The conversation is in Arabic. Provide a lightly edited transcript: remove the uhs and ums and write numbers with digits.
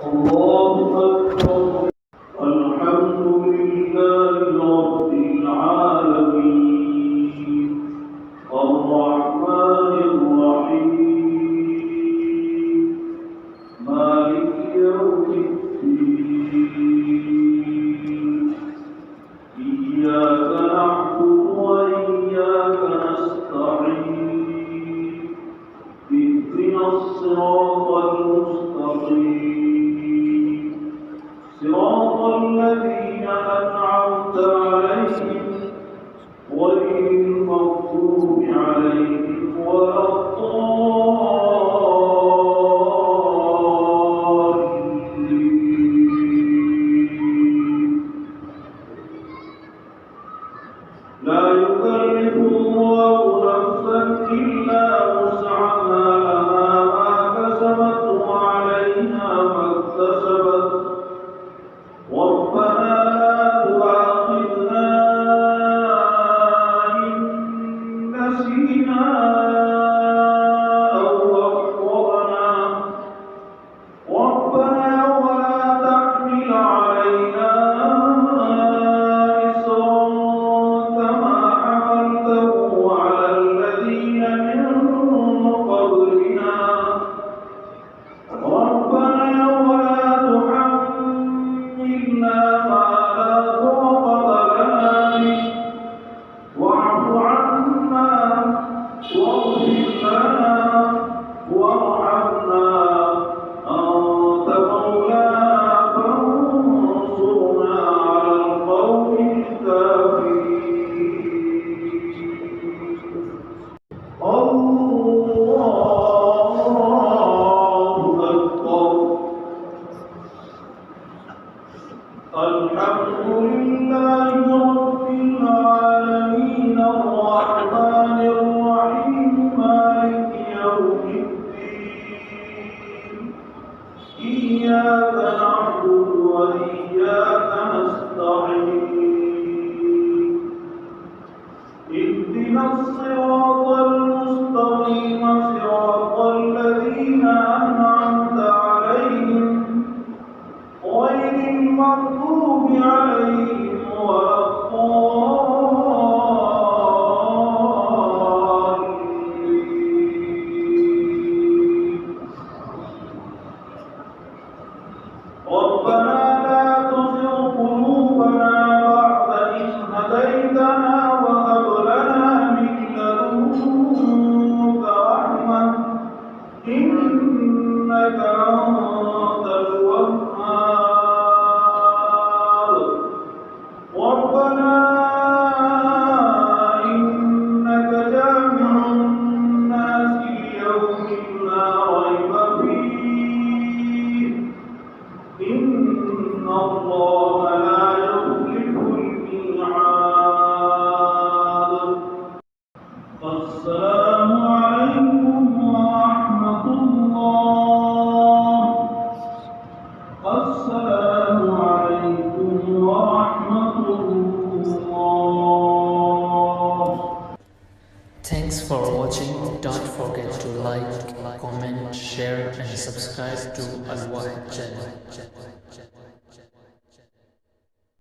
الله أكبر. الحمد لله رب العالمين الرحمن الرحيم مالك يوم الدين إياك نعبد وإياك نستعين اهدنا الصراط المستقيم صراط الذين أنعمت عليهم غير المغضوب عليهم ولا الضالين. لا يكلف الله نفسا إلا وسعها لها ما كسبت وعليها ما اكتسبت ربنا لا تؤاخذنا إن نسينا أو أخطأنا ربنا ولا تحمل علينا إصرا كما حملته على الذين من قبلنا ربنا ولا تحملنا ما لا طاقة لنا به واعف عنا واغفر لنا وارحمنا أنت مولانا فانصرنا على القوم الكافرين. الله أكبر. الحمد لله رب العالمين الرحمن الرحيم مالك يوم الدين إياك نعبد وإياك نستعين اهدنا الصراط المستقيم صراط الذين أنعمت عليهم غير المغضوب عليهم ولا الضالين. ربنا لا تزغ قلوبنا بعد إذ هديتنا وهب لنا من لدنك رحمة إنك أنت الوهاب. ربنا إنك جامع الناس ليوم لا ريب فيه إن الله لا يخلف الميعاد. السلام عليكم ورحمة الله. السلام عليكم ورحمة الله. Thanks for watching. Don't forget to like, comment, share and subscribe to Al Wahid channel.